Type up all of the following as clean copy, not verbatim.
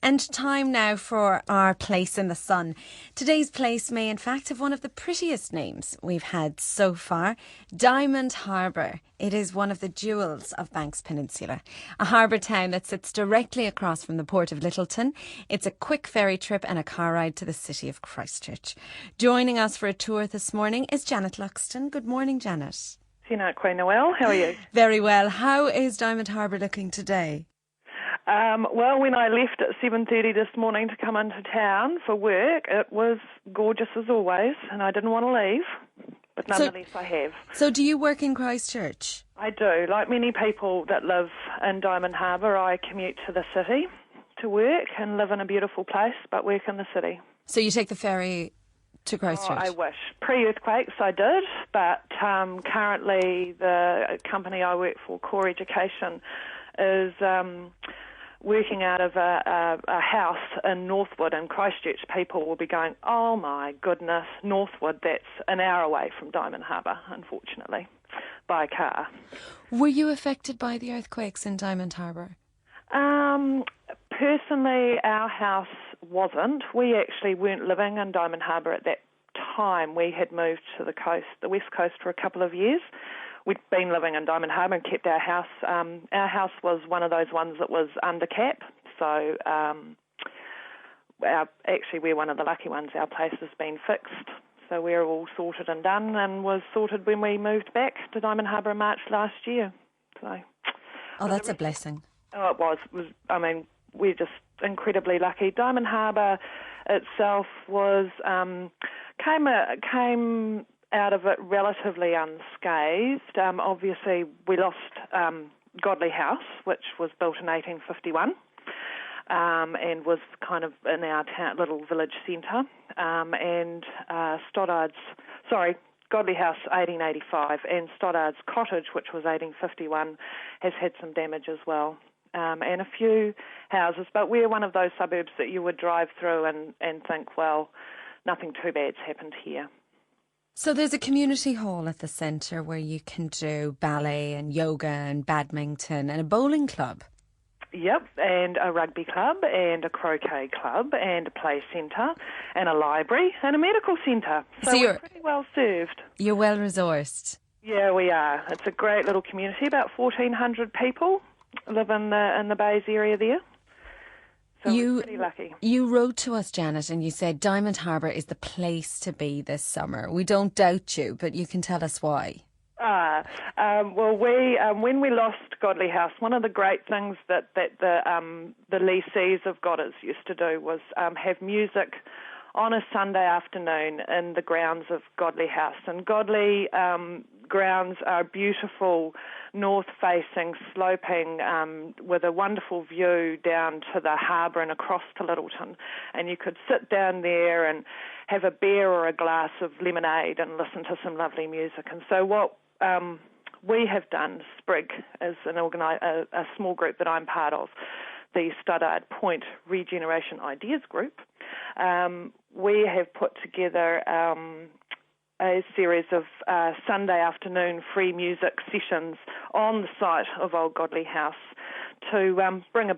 And time now for our place in the sun. Today's place may in fact have one of the prettiest names we've had so far, Diamond Harbour. It is one of the jewels of Banks Peninsula, a harbour town that sits directly across from the port of Littleton. It's a quick ferry trip and a car ride to the city of Christchurch. Joining us for a tour this morning is Janet Luxton. Good morning, Janet. Tina, Queen Noel, how are you? Very well. How is Diamond Harbour looking today? Well, when I left at 7:30 this morning to come into town for work, it was gorgeous as always, and I didn't want to leave, but nonetheless I have. So do you work in Christchurch? I do. Like many people that live in Diamond Harbour, I commute to the city to work and live in a beautiful place, but work in the city. So you take the ferry to Christchurch? Oh, I wish. Pre-earthquakes I did, but currently the company I work for, Core Education, is working out of a house in Northwood in Christchurch. People will be going, oh my goodness, Northwood, that's an hour away from Diamond Harbour, unfortunately, by car. Were you affected by the earthquakes in Diamond Harbour? Personally, our house wasn't. We actually weren't living in Diamond Harbour at that time. We had moved to the coast, the west coast, for a couple of years. We'd been living in Diamond Harbour and kept our house. Our house was one of those ones that was under cap, so actually we're one of the lucky ones. Our place has been fixed, so we're all sorted and done, and was sorted when we moved back to Diamond Harbour in March last year. So, oh, that's a blessing. Oh, it was. I mean, we're just incredibly lucky. Diamond Harbour itself was came out of it relatively unscathed. Obviously, we lost Godley House, which was built in 1851 and was kind of in our town, little village centre. And Godley House, 1885, and Stoddard's Cottage, which was 1851, has had some damage as well. And a few houses, but we're one of those suburbs that you would drive through and think, well, nothing too bad's happened here. So there's a community hall at the centre where you can do ballet and yoga and badminton and a bowling club. Yep, and a rugby club and a croquet club and a play centre and a library and a medical centre. So we're pretty well served. You're well resourced. Yeah, we are. It's a great little community. About 1,400 people live in the Bays area there. So we're pretty lucky. You wrote to us, Janet, and you said Diamond Harbour is the place to be this summer. We don't doubt you, but you can tell us why. Well, when we lost Godley House, one of the great things that the lessees of Goddard's used to do was have music on a Sunday afternoon in the grounds of Godley House. And Godley grounds are beautiful, north-facing, sloping, with a wonderful view down to the harbour and across to Littleton. And you could sit down there and have a beer or a glass of lemonade and listen to some lovely music. And so what we have done, Sprig, is a small group that I'm part of, the Stoddard Point Regeneration Ideas Group. We have put together a series of Sunday afternoon free music sessions on the site of Old Godley House to bring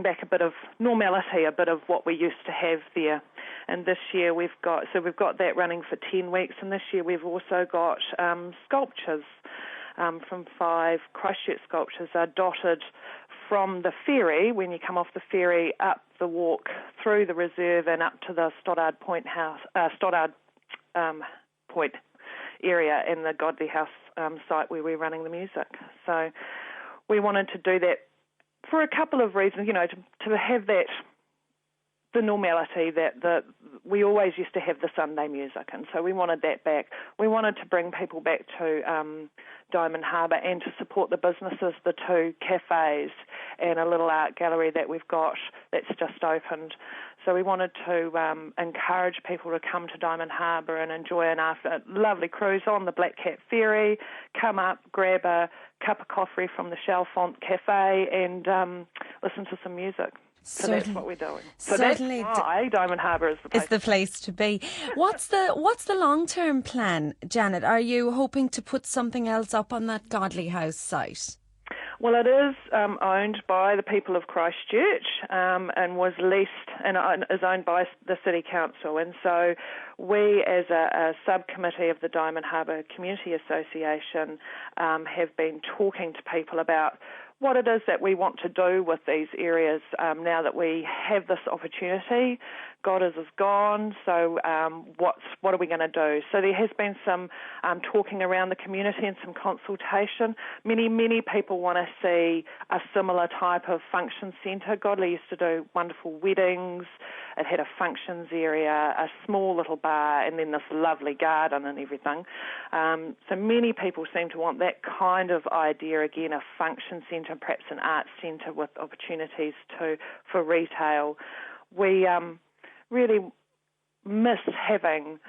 back a bit of normality, a bit of what we used to have there. And this year we've got that running for 10 weeks, and this year we've also got sculptures from 5 Christchurch sculptures are dotted from the ferry, when you come off the ferry, up the walk through the reserve and up to the Stoddard Point Point area and the Godley House site where we're running the music. So we wanted to do that for a couple of reasons, to have that, the normality that we always used to have the Sunday music, and so we wanted that back. We wanted to bring people back to Diamond Harbour and to support the businesses, the 2 cafes and a little art gallery that we've got that's just opened. So we wanted to encourage people to come to Diamond Harbour and enjoy a lovely cruise on the Black Cat Ferry, come up, grab a cup of coffee from the Chalfont Cafe and listen to some music. So that's what we're doing. So certainly that's why Diamond Harbour is the place. It's the place to be. What's the long-term plan, Janet? Are you hoping to put something else up on that Godley House site? Well, it is owned by the people of Christchurch and was leased and is owned by the City Council. And so we, as a subcommittee of the Diamond Harbour Community Association, have been talking to people about what it is that we want to do with these areas now that we have this opportunity. Goddard is gone, so what are we going to do? So there has been some talking around the community and some consultation. Many people want to see a similar type of function centre. Godley used to do wonderful weddings. It had a functions area, a small little bar, and then this lovely garden and everything. So many people seem to want that kind of idea again, a function centre, perhaps an arts centre with opportunities for retail. We really miss having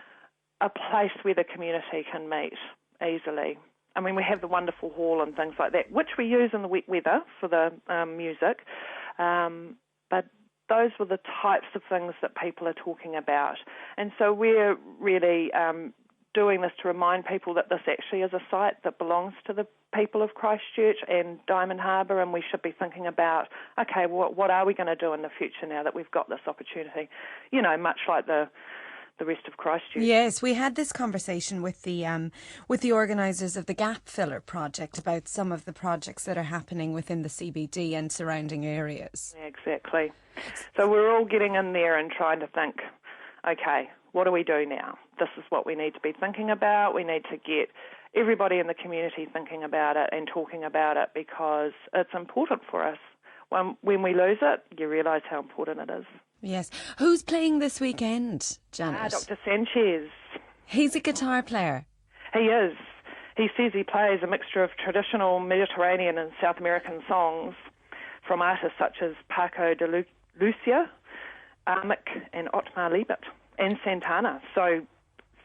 a place where the community can meet easily. I mean, we have the wonderful hall and things like that, which we use in the wet weather for the music, but those were the types of things that people are talking about. And so we're really doing this to remind people that this actually is a site that belongs to the people of Christchurch and Diamond Harbour, and we should be thinking about, okay, what are we going to do in the future now that we've got this opportunity? You know, much like the rest of Christchurch. Yes, we had this conversation with the organisers of the Gap Filler project about some of the projects that are happening within the CBD and surrounding areas. Yeah, exactly. So we're all getting in there and trying to think, okay, what do we do now? This is what we need to be thinking about. We need to get everybody in the community thinking about it and talking about it because it's important for us. When we lose it, you realise how important it is. Yes. Who's playing this weekend, Janet? Dr. Sanchez. He's a guitar player. He is. He says he plays a mixture of traditional Mediterranean and South American songs from artists such as Paco de Lucia, Armic and Otmar Liebert and Santana. So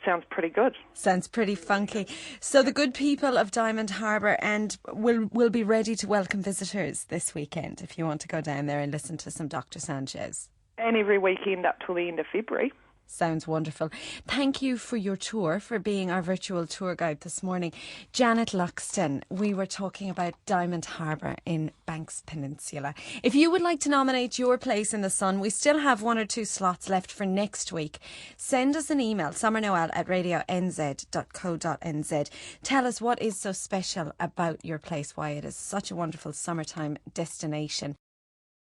sounds pretty good. Sounds pretty funky. So the good people of Diamond Harbour and will be ready to welcome visitors this weekend if you want to go down there and listen to some Dr. Sanchez. And every weekend up till the end of February. Sounds wonderful. Thank you for your tour, for being our virtual tour guide this morning. Janet Luxton, we were talking about Diamond Harbour in Banks Peninsula. If you would like to nominate your place in the sun, we still have 1 or 2 slots left for next week. Send us an email, summernoel@radionz.co.nz. Tell us what is so special about your place, why it is such a wonderful summertime destination.